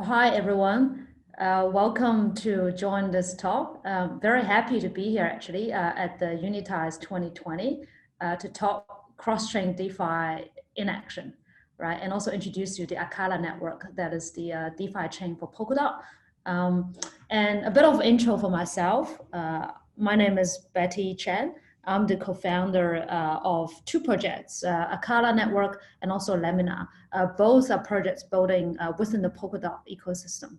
Hi, everyone. Welcome to join this talk. Very happy to be here actually at the Unitize 2020 to talk cross-chain DeFi in action, right? And also introduce you the Akala network, that is the DeFi chain for Polkadot. And a bit of intro for myself. My name is Betty Chen. I'm the co-founder of two projects, Akala Network and also Lamina. Both are projects building within the Polkadot ecosystem.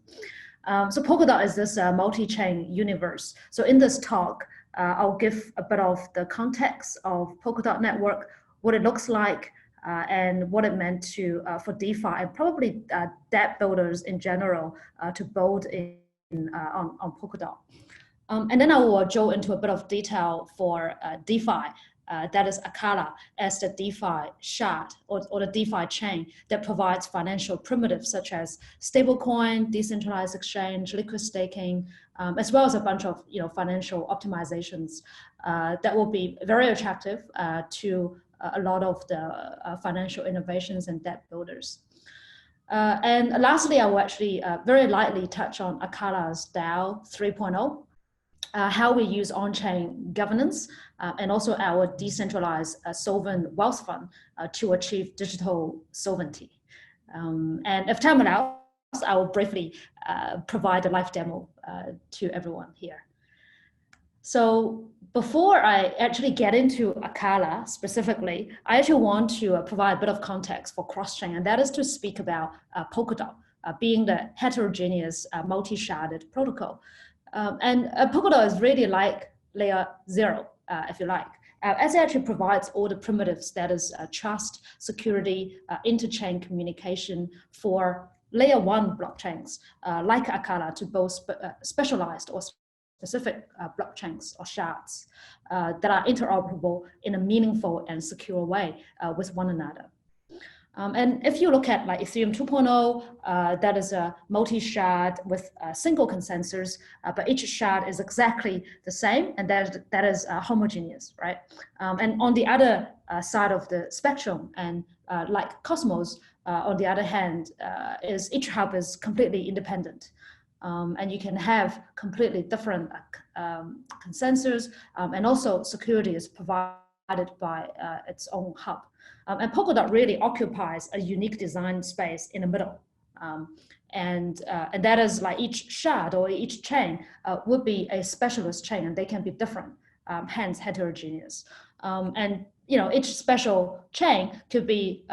So Polkadot is this multi-chain universe. So in this talk, I'll give a bit of the context of Polkadot Network, what it looks like, and what it meant to for DeFi and probably dApp builders in general to build on Polkadot. And then I will go into a bit of detail for DeFi, that is Akala, as the DeFi shard or the DeFi chain that provides financial primitives such as stablecoin, decentralized exchange, liquid staking, as well as a bunch of financial optimizations that will be very attractive to a lot of the financial innovations and dApp builders. And lastly, I will actually very lightly touch on Akala's DAO 3.0. How we use on-chain governance and also our decentralized sovereign wealth fund to achieve digital sovereignty. And if time allows, I will briefly provide a live demo to everyone here. So before I actually get into Akala specifically, I actually want to provide a bit of context for cross-chain, and that is to speak about Polkadot being the heterogeneous multi-sharded protocol. And Polkadot is really like layer 0, if you like, as it actually provides all the primitives, that is trust, security, interchain communication for layer 1 blockchains, like Akala, to both specialized or specific blockchains or shards that are interoperable in a meaningful and secure way with one another. And if you look at like Ethereum 2.0, that is a multi-shard with a single consensus, but each shard is exactly the same, and that is homogeneous, right? And on the other side of the spectrum, and like Cosmos, on the other hand, is each hub is completely independent. And you can have completely different consensus, and also security is provided by its own hub. And Polkadot really occupies a unique design space in the middle. And that is like each shard or each chain would be a specialist chain, and they can be different, hence heterogeneous. And each special chain could be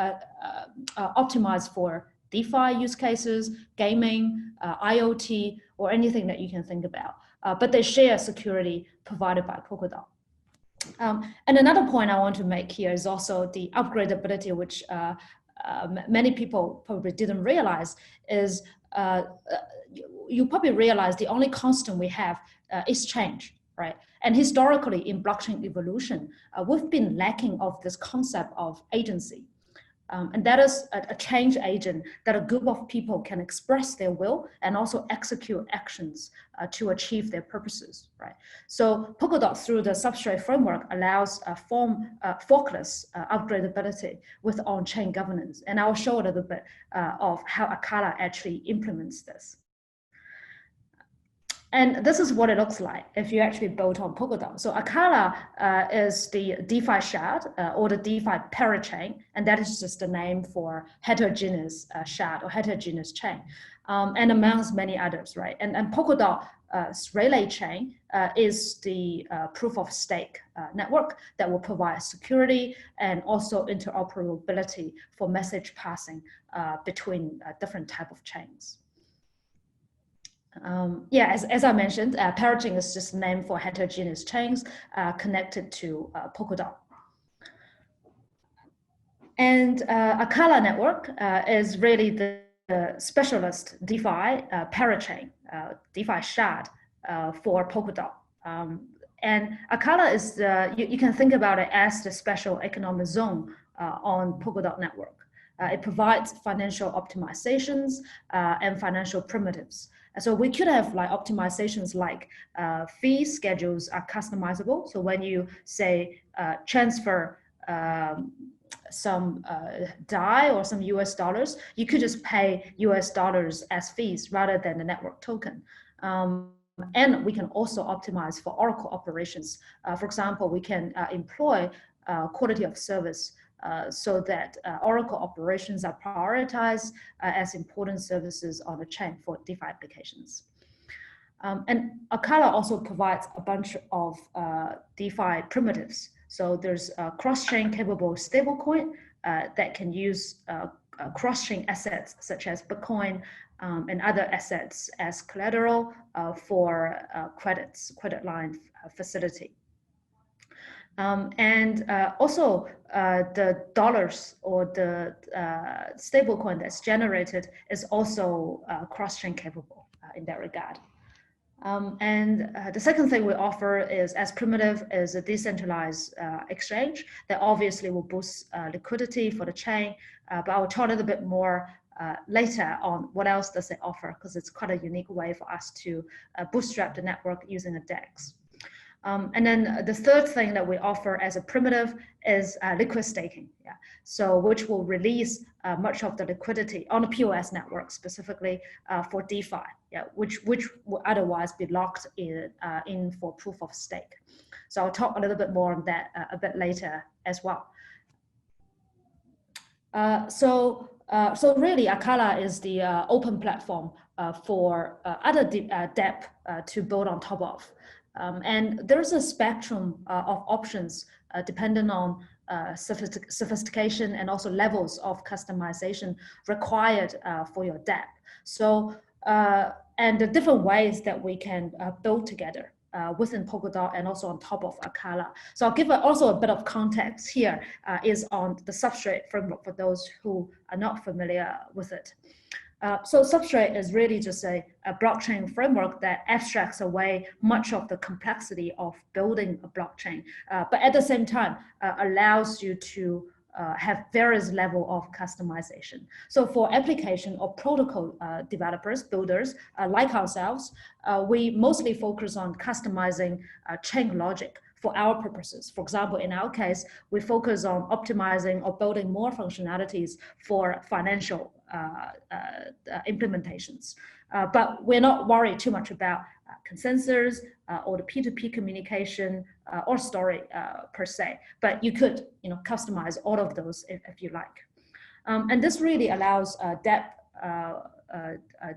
optimized for DeFi use cases, gaming, IoT, or anything that you can think about. But they share security provided by Polkadot. And another point I want to make here is also the upgradability, which many people probably didn't realize is you probably realize the only constant we have is change, right? And historically in blockchain evolution, we've been lacking of this concept of agency. And that is a change agent that a group of people can express their will and also execute actions to achieve their purposes, right? So Polkadot, through the Substrate framework, allows forkless upgradability with on-chain governance. And I'll show a little bit of how Akala actually implements this. And this is what it looks like if you actually build on Polkadot. So Akala is the DeFi shard or the DeFi parachain, and that is just the name for heterogeneous shard or heterogeneous chain, and amongst many others, right? And Polkadot's relay chain is the proof of stake network that will provide security and also interoperability for message passing between different type of chains. As I mentioned, parachain is just a name for heterogeneous chains connected to Polkadot. And Akala network is really the specialist DeFi parachain, DeFi shard for Polkadot. And Akala is you can think about it as the special economic zone on Polkadot network. It provides financial optimizations and financial primitives. So we could have like optimizations like fee schedules are customizable. So when you say transfer some DAI or some US dollars, you could just pay US dollars as fees rather than the network token. And we can also optimize for Oracle operations. For example, we can employ quality of service so that Oracle operations are prioritized as important services on the chain for DeFi applications. And Acala also provides a bunch of DeFi primitives. So there's a cross-chain capable stablecoin that can use cross-chain assets such as Bitcoin and other assets as collateral for credit line facility. Also the dollars or the stablecoin that's generated is also cross-chain capable in that regard. The second thing we offer is as primitive as a decentralized exchange that obviously will boost liquidity for the chain, but I'll talk a little bit more later on what else does it offer, because it's quite a unique way for us to bootstrap the network using a DEX. And then the third thing that we offer as a primitive is liquid staking, so which will release much of the liquidity on the POS network specifically for DeFi, which would otherwise be locked in for proof of stake. So I'll talk a little bit more on that a bit later as well. So really, Acala is the open platform for other DEP to build on top of. And there's a spectrum of options depending on sophistication and also levels of customization required for your DEP. So, and the different ways that we can build together within Polkadot and also on top of Acala. So I'll give also a bit of context here is on the Substrate framework for those who are not familiar with it. So Substrate is really just a blockchain framework that abstracts away much of the complexity of building a blockchain, but at the same time allows you to have various level of customization. So for application or protocol developers, builders like ourselves, we mostly focus on customizing chain logic for our purposes. For example, in our case, we focus on optimizing or building more functionalities for financial implementations. But we're not worried too much about consensus or the P2P communication or story per se, but you could customize all of those if you like. And this really allows DEP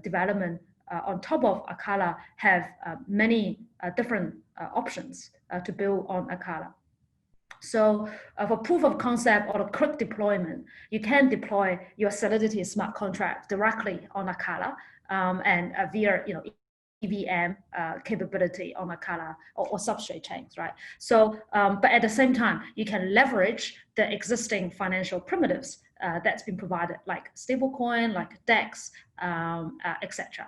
development on top of Acala have many different options to build on Acala. So for proof of concept or a quick deployment, you can deploy your Solidity smart contract directly on Acala and via EVM capability on Acala or Substrate chains, right? So, but at the same time, you can leverage the existing financial primitives that's been provided, like stablecoin, like DEX, etc.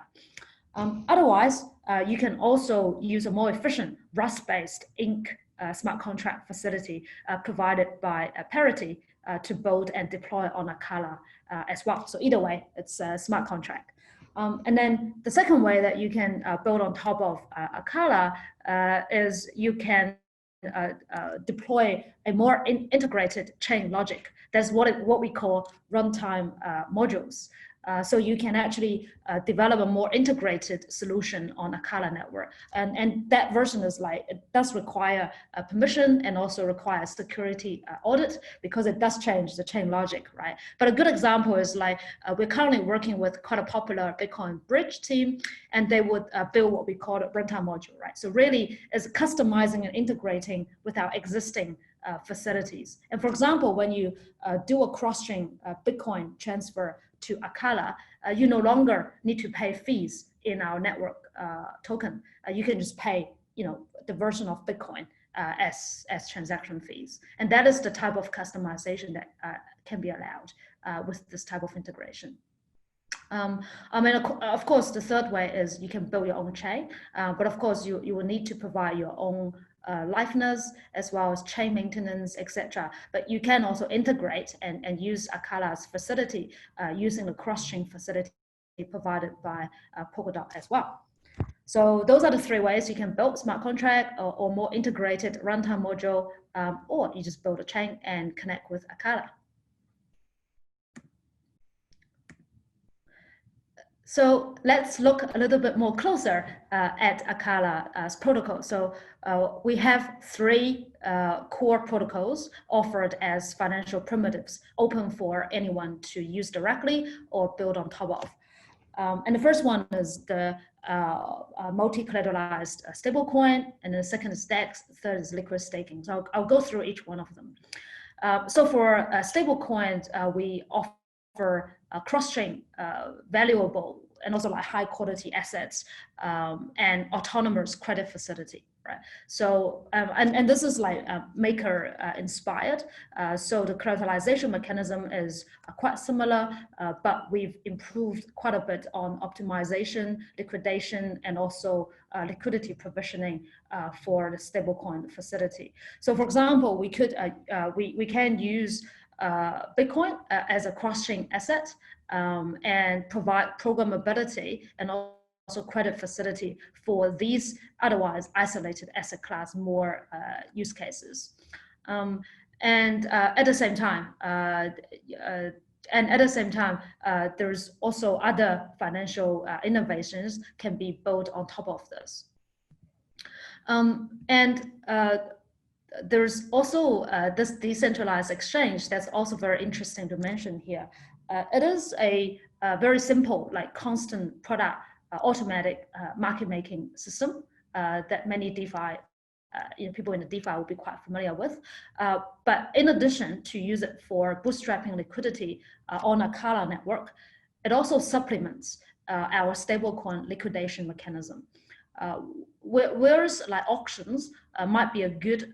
Otherwise, you can also use a more efficient Rust-based ink smart contract facility provided by Parity to build and deploy on Acala as well. So either way, it's a smart contract. And then the second way that you can build on top of Acala is you can deploy a more integrated chain logic. That's what we call runtime modules. So you can actually develop a more integrated solution on Acala network. And that version is like, it does require a permission and also requires security audit because it does change the chain logic, right? But a good example is like, we're currently working with quite a popular Bitcoin bridge team, and they would build what we call a runtime module, right? So really it's customizing and integrating with our existing facilities. And for example, when you do a cross-chain Bitcoin transfer to Acala, you no longer need to pay fees in our network token. You can just pay, the version of Bitcoin as transaction fees. And that is the type of customization that can be allowed with this type of integration. I mean, of course, the third way is you can build your own chain, but of course you will need to provide your own liveness as well as chain maintenance, etc. But you can also integrate and use Acala's facility using the cross-chain facility provided by Polkadot as well. So those are the three ways you can build smart contract or more integrated runtime module, or you just build a chain and connect with Acala. So let's look a little bit more closer at Acala's protocol. So we have three core protocols offered as financial primitives, open for anyone to use directly or build on top of. And the first one is the multi-collateralized stablecoin, and the second is DEX, the third is liquid staking. So I'll go through each one of them. So for stablecoins, we offer cross-chain valuable and also like high quality assets and autonomous credit facility, right? So, and this is like maker inspired. So the collateralization mechanism is quite similar, but we've improved quite a bit on optimization, liquidation, and also liquidity provisioning for the stablecoin facility. So for example, we can use Bitcoin as a cross-chain asset and provide programmability and also credit facility for these otherwise isolated asset class more use cases. And at the same time, there's also other financial innovations can be built on top of this. There's also this decentralized exchange that's also very interesting to mention here. It is a very simple, like constant product automatic market making system that many DeFi, people in the DeFi will be quite familiar with. But in addition to use it for bootstrapping liquidity on Acala network, it also supplements our stablecoin liquidation mechanism. Whereas like auctions might be a good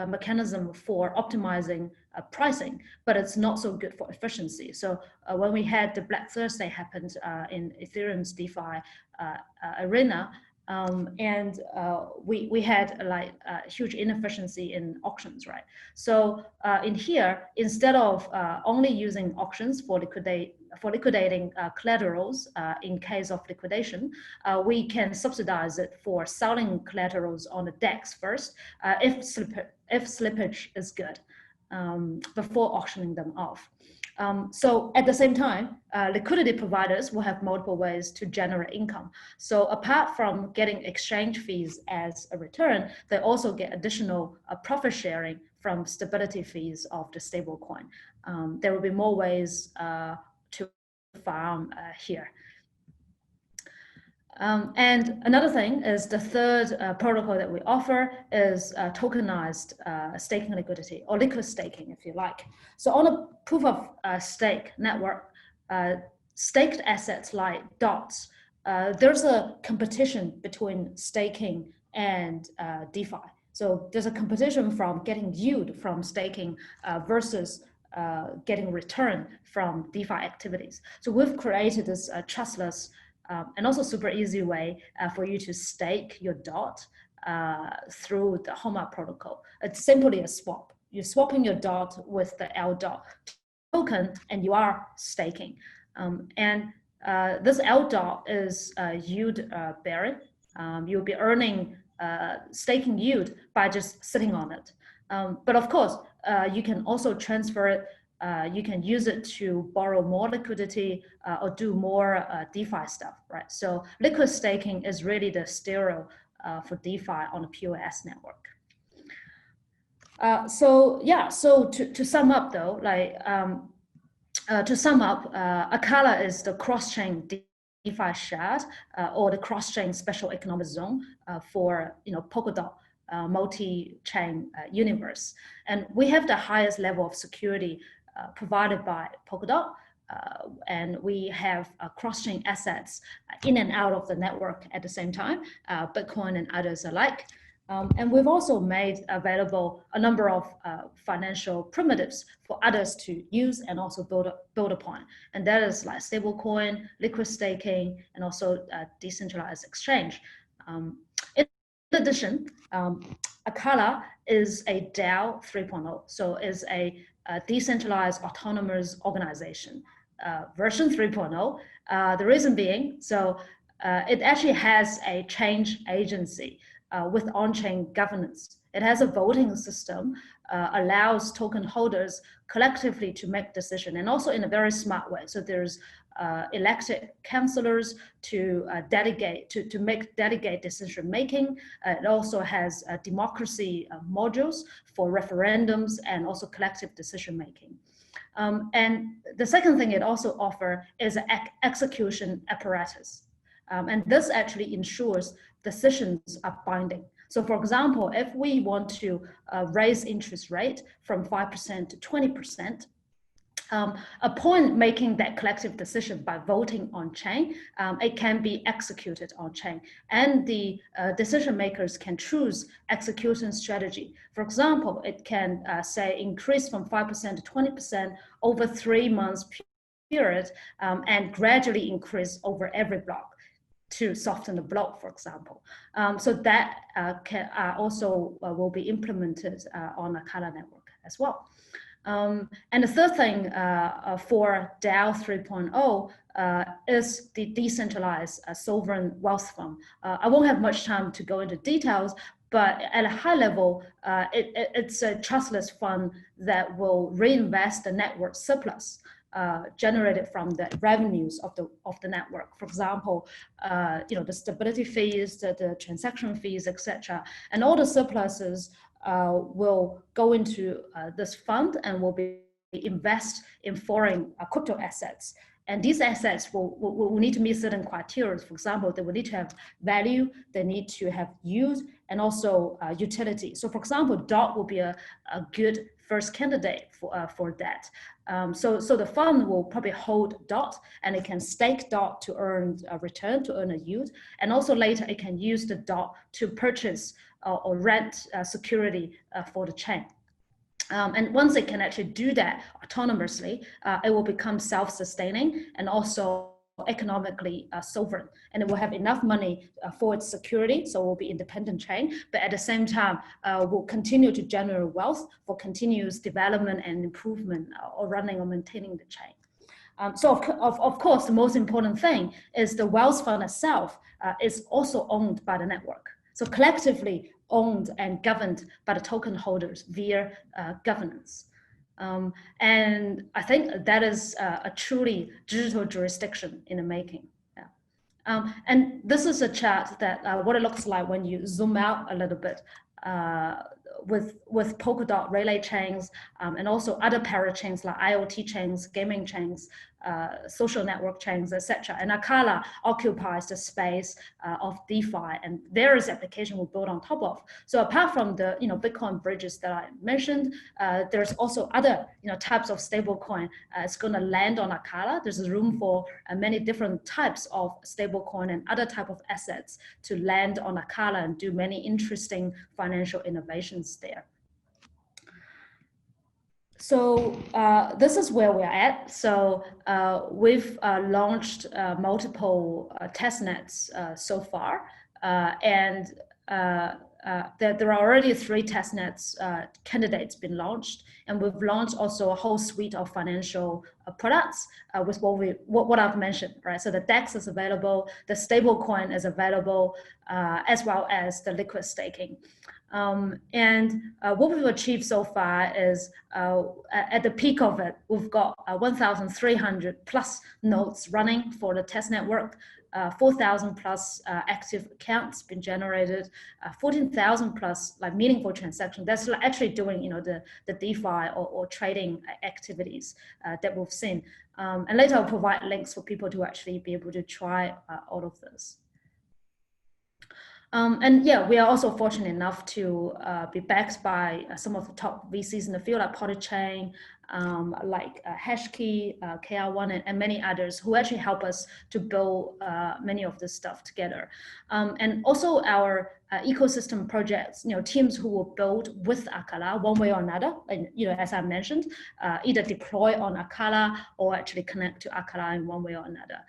mechanism for optimizing pricing, but it's not so good for efficiency. So when we had the Black Thursday happened in Ethereum's DeFi arena, we had like huge inefficiency in auctions, right? So in here, instead of only using auctions for liquidating collaterals in case of liquidation, we can subsidize it for selling collaterals on the DEX first if slippage is good before auctioning them off. So at the same time, liquidity providers will have multiple ways to generate income. So apart from getting exchange fees as a return, they also get additional profit sharing from stability fees of the stablecoin. There will be more ways to farm here. And another thing is the third protocol that we offer is tokenized staking liquidity, or liquid staking, if you like. So on a proof of stake network, staked assets like DOTs, there's a competition between staking and DeFi. So there's a competition from getting yield from staking versus getting return from DeFi activities. So we've created this trustless and also super easy way for you to stake your DOT through the HOMA protocol. It's simply a swap. You're swapping your DOT with the LDOT token, and you are staking. This LDOT is yield bearing. You'll be earning staking yield by just sitting on it. But of course, you can also transfer it. You can use it to borrow more liquidity or do more DeFi stuff, right? So liquid staking is really the stereo for DeFi on a POS network. So to sum up though, like Acala is the cross-chain DeFi shard or the cross-chain special economic zone for Polkadot multi-chain universe, and we have the highest level of security provided by Polkadot, and we have cross-chain assets in and out of the network at the same time, Bitcoin and others alike. And we've also made available a number of financial primitives for others to use and also build upon. And that is like stablecoin, liquid staking, and also decentralized exchange. In addition, Acala is a DAO 3.0, so is a decentralized autonomous organization, version 3.0. The reason being, so it actually has a change agency with on-chain governance. It has a voting system, allows token holders collectively to make decisions, and also in a very smart way. So there's elected councillors to delegate, to make delegate decision making. It also has democracy modules for referendums and also collective decision making. And the second thing it also offers is an execution apparatus. And this actually ensures decisions are binding. So for example, if we want to raise interest rate from 5% to 20%, upon making that collective decision by voting on chain, it can be executed on chain, and the decision makers can choose execution strategy. For example, it can say increase from 5% to 20% over 3 months period, and gradually increase over every block to soften the blow, for example. So that can also will be implemented on the Polkadot network as well. And the third thing for DAO 3.0 is the decentralized sovereign wealth fund. I won't have much time to go into details, but at a high level, it's a trustless fund that will reinvest the network surplus generated from the revenues of the network. For example, the stability fees, the transaction fees, etc., and all the surpluses will go into this fund and will be invest in foreign crypto assets. And these assets will need to meet certain criteria. For example, they will need to have value, they need to have use, and also utility. So for example, DOT will be a good first candidate for that. So the fund will probably hold DOT, and it can stake DOT to earn a return, to earn a yield. And also later it can use the DOT to purchase or rent security for the chain. And once it can actually do that autonomously, it will become self-sustaining and also economically sovereign, and it will have enough money for its security, so it will be independent chain, but at the same time will continue to generate wealth for continuous development and improvement or running or maintaining the chain. So of course, the most important thing is the wealth fund itself is also owned by the network. So collectively owned and governed by the token holders via governance. And I think that is a truly digital jurisdiction in the making. Yeah. And this is a chart that what it looks like when you zoom out a little bit with Polkadot relay chains and also other parachains like IoT chains, gaming chains, social network chains, etc. And Akala occupies the space of DeFi, and there is application we build on top of. So apart from the Bitcoin bridges that I mentioned, there's also other types of stablecoin. It's going to land on Akala. There's room for many different types of stablecoin and other type of assets to land on Akala and do many interesting financial innovations there. So this is where we're at. So we've launched multiple testnets so far, and there are already 3 testnets candidates been launched, and we've launched also a whole suite of financial products with what I've mentioned, right? So the DEX is available, the stablecoin is available, as well as the liquid staking. And what we've achieved so far is at the peak of it, we've got 1,300 plus nodes running for the test network, 4,000 plus active accounts been generated, 14,000 plus like meaningful transactions. That's actually doing the DeFi or trading activities that we've seen. And later I'll provide links for people to actually be able to try all of this. And yeah, we are also fortunate enough to be backed by some of the top VCs in the field, like Polychain, like Hashkey, KR1, and many others who actually help us to build many of this stuff together. And also our ecosystem projects, teams who will build with Akala one way or another, and as I mentioned, either deploy on Akala or actually connect to Akala in one way or another.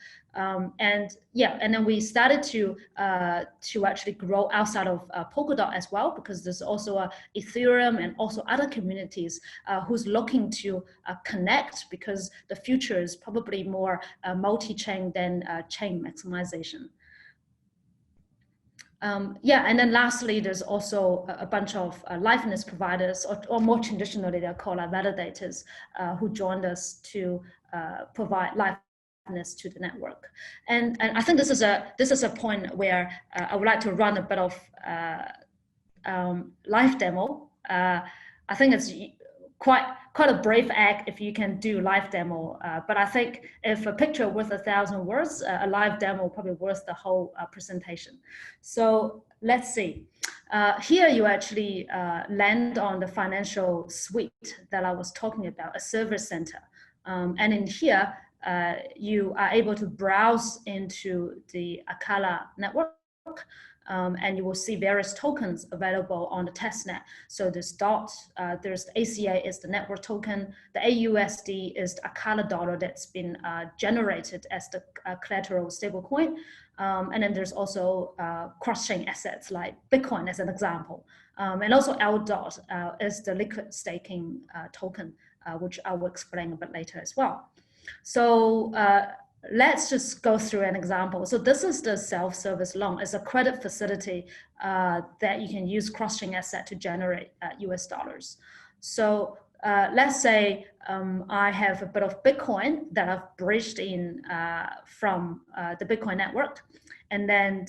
And yeah, and then we started to actually grow outside of Polkadot as well, because there's also Ethereum and also other communities who's looking to connect, because the future is probably more multi-chain than chain maximization. Yeah, and then lastly, there's also a bunch of liveness providers, or more traditionally, they're called validators, who joined us to provide live liveness to the network. And I think this is a point where I would like to run a bit of live demo. I think it's quite a brave act if you can do live demo. But I think if a picture worth 1,000 words, a live demo probably worth the whole presentation. So let's see. Here you actually land on the financial suite that I was talking about, a service center. And in here, you are able to browse into the Akala network. And you will see various tokens available on the testnet. So there's DOT, there's the ACA is the network token, the AUSD is the Akala dollar that's been generated as the collateral stablecoin. And then there's also cross-chain assets like Bitcoin as an example. And also LDOT is the liquid staking token, which I will explain a bit later as well. So let's just go through an example. So this is the self-service loan. It's a credit facility that you can use cross-chain asset to generate US dollars. So let's say I have a bit of Bitcoin that I've bridged in from the Bitcoin network. And then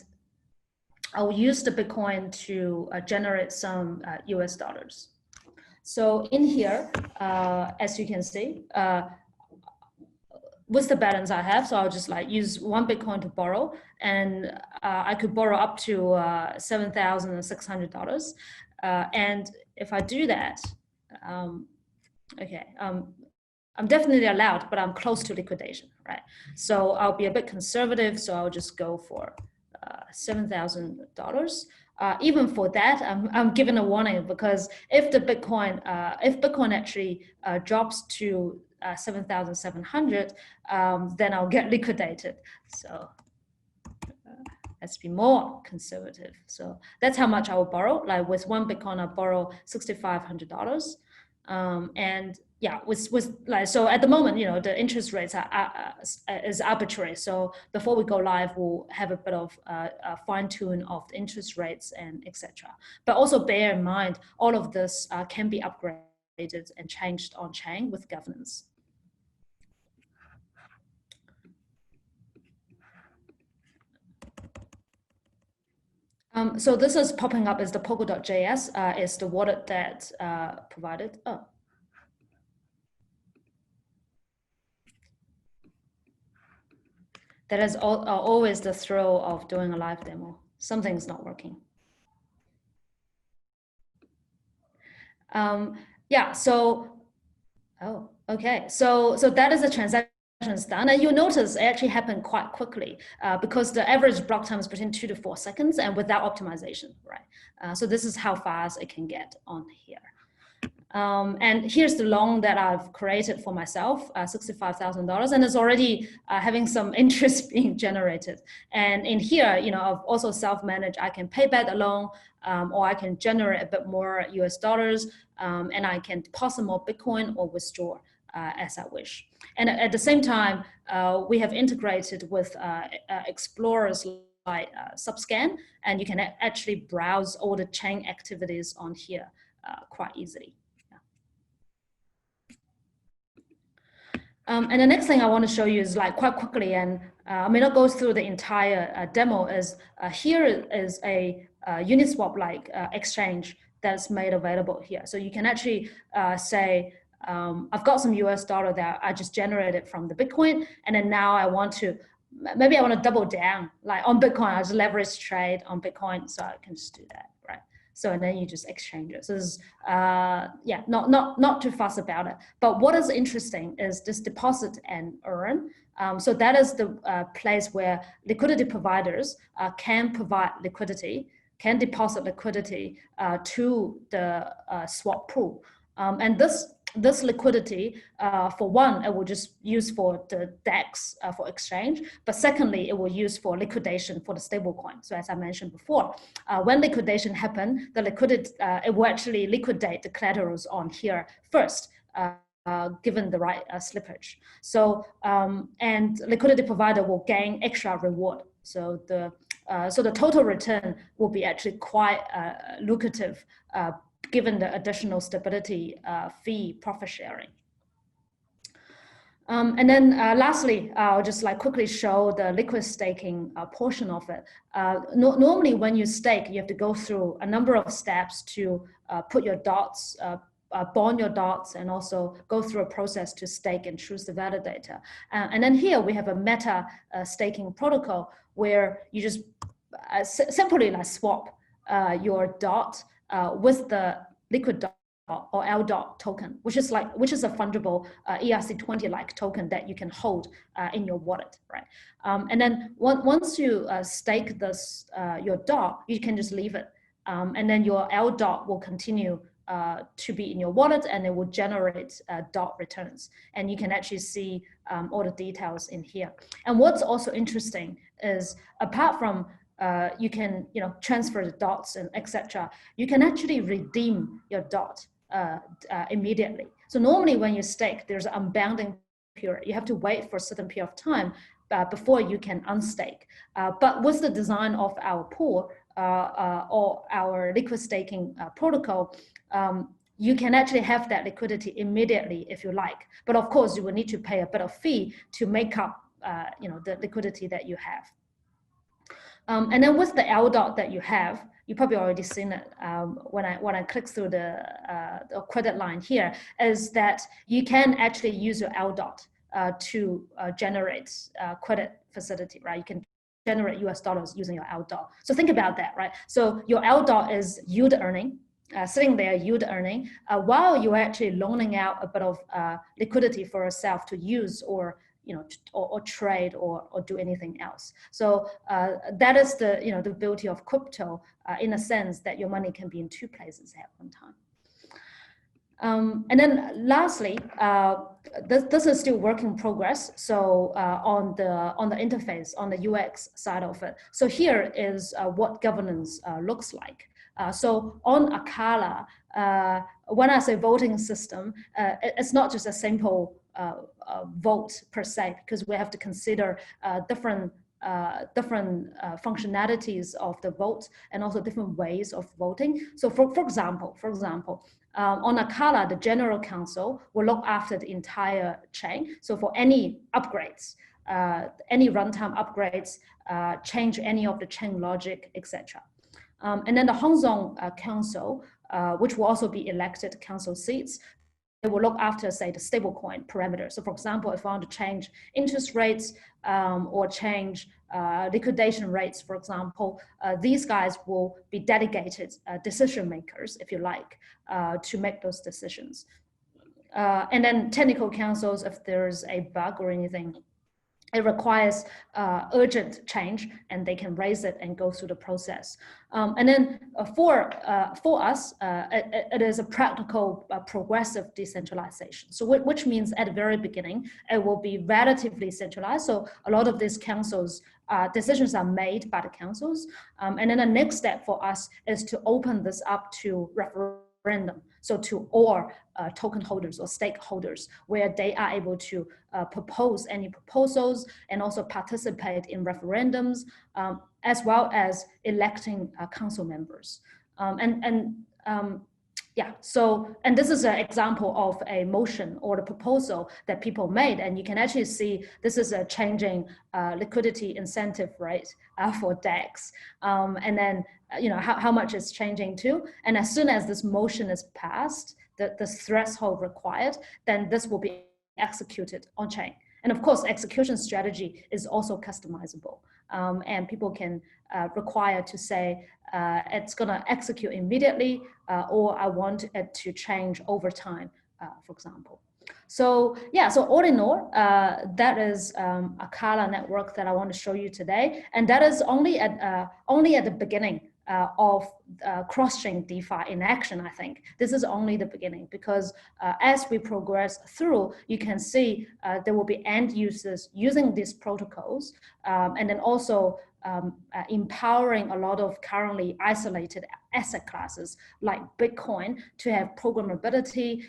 I'll use the Bitcoin to generate some US dollars. So in here, as you can see, what's the balance I have? So I'll just like use one Bitcoin to borrow, and I could borrow up to $7,600. And if I do that, I'm definitely allowed, but I'm close to liquidation, right? So I'll be a bit conservative. So I'll just go for $7,000. Even for that, I'm given a warning, because if the Bitcoin, if Bitcoin actually drops to 7,700, then I'll get liquidated. So let's be more conservative. So that's how much I will borrow. Like with one Bitcoin, I borrow $6,500. And yeah, with like, so at the moment, you know, the interest rates is arbitrary. So before we go live, we'll have a bit of fine tune of the interest rates and etc. But also bear in mind, all of this can be upgraded and changed on chain with governance. So this is popping up as the Polkadot.js, is the wallet that provided. Oh. That is always the thrill of doing a live demo. Something's not working. Yeah, so, oh, okay. So that is a transaction done. And you'll notice it actually happened quite quickly because the average block time is between 2 to 4 seconds and without optimization, right? So this is how fast it can get on here. And here's the loan that I've created for myself, $65,000, and it's already having some interest being generated. And in here, you know, I've also self-managed. I can pay back the loan, or I can generate a bit more US dollars, and I can deposit more Bitcoin or withdraw as I wish. And at the same time, we have integrated with explorers like Subscan, and you can actually browse all the chain activities on here quite easily. And the next thing I want to show you is like quite quickly, and I may not go through the entire demo, is here is a Uniswap like exchange that's made available here. So you can actually say, I've got some US dollar that I just generated from the Bitcoin, and then now I want to, maybe I want to double down like on Bitcoin. I just leverage trade on Bitcoin, so I can just do that, right? So and then you just exchange it. So this, yeah, not too fast about it. But what is interesting is this deposit and earn. So that is the place where liquidity providers can provide liquidity, can deposit liquidity to the swap pool. And this liquidity, for one, it will just use for the DEX for exchange, but secondly, it will use for liquidation for the stablecoin. So as I mentioned before, when liquidation happen, the liquidity, it will actually liquidate the collaterals on here first, given the right slippage. So, and liquidity provider will gain extra reward. So the total return will be actually quite lucrative, given the additional stability fee profit sharing. And then lastly, I'll just like quickly show the liquid staking portion of it. Normally when you stake, you have to go through a number of steps to put your dots, bond your dots, and also go through a process to stake and choose the validator. And then here we have a meta staking protocol where you just simply like swap your dot with the liquid dot or L dot token, which is a fungible ERC20 like token that you can hold in your wallet, right? And then once you stake this your dot, you can just leave it, and then your L dot will continue to be in your wallet, and it will generate dot returns, and you can actually see all the details in here. And what's also interesting is, apart from you can transfer the dots and etc., you can actually redeem your dot immediately. So normally when you stake, there's an unbounding period. You have to wait for a certain period of time before you can unstake. But with the design of our pool or our liquid staking protocol, you can actually have that liquidity immediately if you like. But of course, you will need to pay a bit of fee to make up the liquidity that you have. And then with the L dot that you have, you probably already seen it when I click through the credit line here, is that you can actually use your L dot to generate credit facility, right? You can generate US dollars using your L dot. So think about that, right? So your L dot is yield earning, sitting there yield earning, while you're actually loaning out a bit of liquidity for yourself to use or or trade or do anything else. So that is the beauty of crypto, in a sense that your money can be in two places at one time. And then lastly, this is still work in progress. So on the interface, on the UX side of it. So here is what governance looks like. So on Akala, when I say voting system, it's not just a simple vote per se, because we have to consider different functionalities of the vote and also different ways of voting. So for example, on Akala, the general council will look after the entire chain. So for any upgrades, any runtime upgrades, change any of the chain logic, etc. And then the Hong Kong Council, which will also be elected council seats, they will look after, say, the stablecoin parameters. So for example, if I want to change interest rates or change liquidation rates, for example, these guys will be dedicated decision makers, if you like, to make those decisions. And then technical councils, if there's a bug or anything, it requires urgent change, and they can raise it and go through the process. And then for us, it is a practical, progressive decentralization. So which means at the very beginning, it will be relatively centralized. So a lot of these councils, decisions are made by the councils. And then the next step for us is to open this up to referendum. So to all token holders or stakeholders, where they are able to propose any proposals and also participate in referendums, as well as electing council members. Yeah, so, and this is an example of a motion or the proposal that people made, and you can actually see this is a changing liquidity incentive rate for DEX, and then how much it's changing too. And as soon as this motion is passed, the threshold required, then this will be executed on chain. And of course, execution strategy is also customizable, and people can require to say it's going to execute immediately, or I want it to change over time, for example. So yeah, so all in all, that is Akala network that I want to show you today, and that is only at the beginning of cross-chain DeFi in action. I think this is only the beginning, because as we progress through, you can see there will be end users using these protocols, and then also empowering a lot of currently isolated asset classes like Bitcoin to have programmability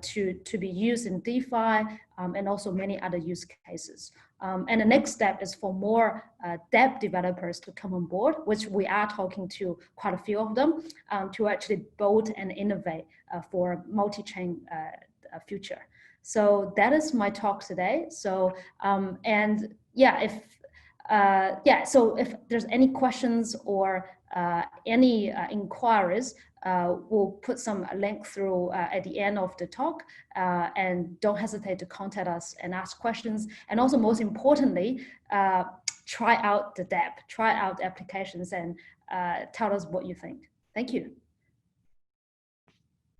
to be used in DeFi, and also many other use cases. And the next step is for more dev developers to come on board, which we are talking to quite a few of them, to actually build and innovate for multi-chain future. So that is my talk today. So and yeah, so if there's any questions or any inquiries, we'll put some link through at the end of the talk, and don't hesitate to contact us and ask questions. And also, most importantly, try out the dApp, try out the applications, and tell us what you think. Thank you.